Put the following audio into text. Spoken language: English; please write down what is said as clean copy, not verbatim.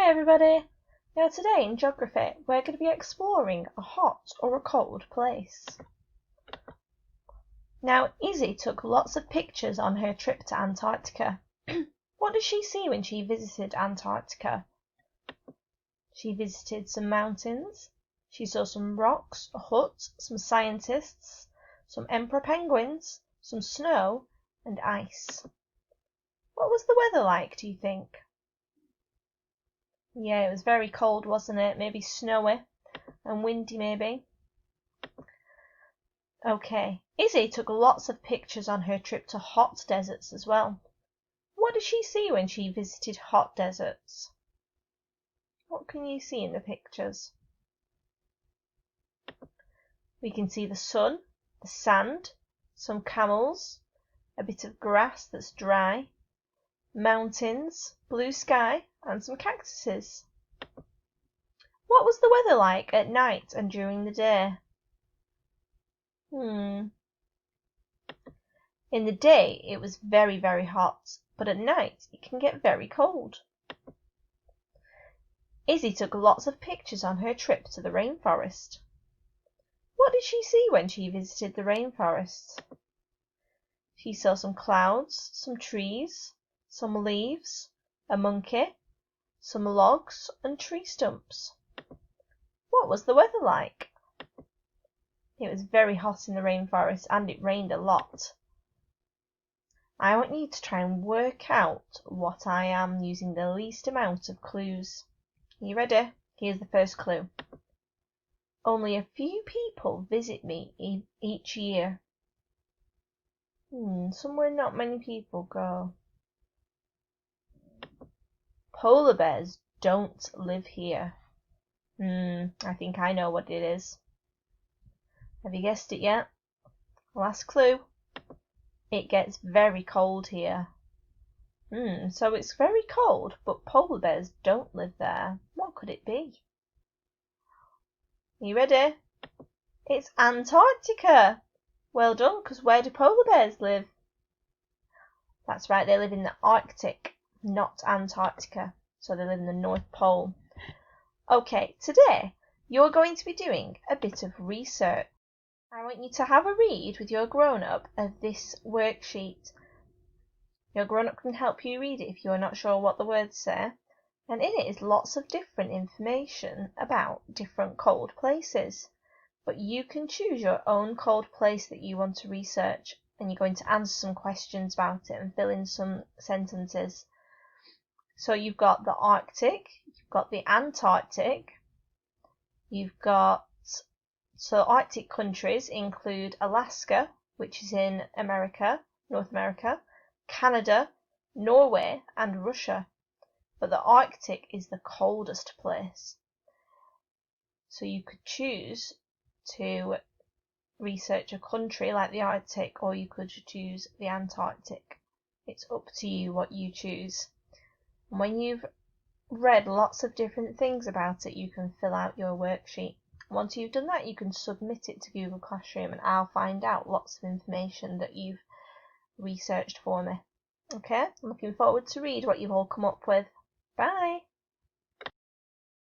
Hi everybody! Now today in geography we're going to be exploring a hot or a cold place. Now Izzy took lots of pictures on her trip to Antarctica. What did she see when she visited Antarctica? She visited some mountains, she saw some rocks, a hut, some scientists, some emperor penguins, some snow and ice. What was the weather like, do you think? Yeah, it was very cold, wasn't it? Maybe snowy and windy, maybe. Okay, Izzy took lots of pictures on her trip to hot deserts as well. What did she see when she visited hot deserts? What can you see in the pictures? We can see the sun, the sand, some camels, a bit of grass that's dry, mountains, blue sky, and some cactuses. What was the weather like at night and during the day? In the day it was very, very hot, but at night it can get very cold. Izzy took lots of pictures on her trip to the rainforest. What did she see when she visited the rainforest? She saw some clouds, some trees, some leaves, a monkey, some logs and tree stumps. What was the weather like? It was very hot in the rainforest and it rained a lot. I want you to try and work out what I am using the least amount of clues. Are you ready? Here's the first clue. Only a few people visit me each year. Somewhere not many people go. Polar bears don't live here. I think I know what it is. Have you guessed it yet? Last clue. It gets very cold here. So it's very cold, but polar bears don't live there. What could it be? Are you ready? It's Antarctica! Well done, because where do polar bears live? That's right, they live in the Arctic, not Antarctica. So they live in the North Pole. Okay, today you're going to be doing a bit of research. I want you to have a read with your grown-up of this worksheet. Your grown-up can help you read it if you're not sure what the words say. And in it is lots of different information about different cold places. But you can choose your own cold place that you want to research, and you're going to answer some questions about it and fill in some sentences. So you've got the Arctic, you've got the Antarctic, so Arctic countries include Alaska, which is in America, North America, Canada, Norway and Russia. But the Arctic is the coldest place. So you could choose to research a country like the Arctic, or you could choose the Antarctic. It's up to you what you choose. And when you've read lots of different things about it, you can fill out your worksheet. Once you've done that, you can submit it to Google Classroom and I'll find out lots of information that you've researched for me. Okay, I'm looking forward to read what you've all come up with. Bye!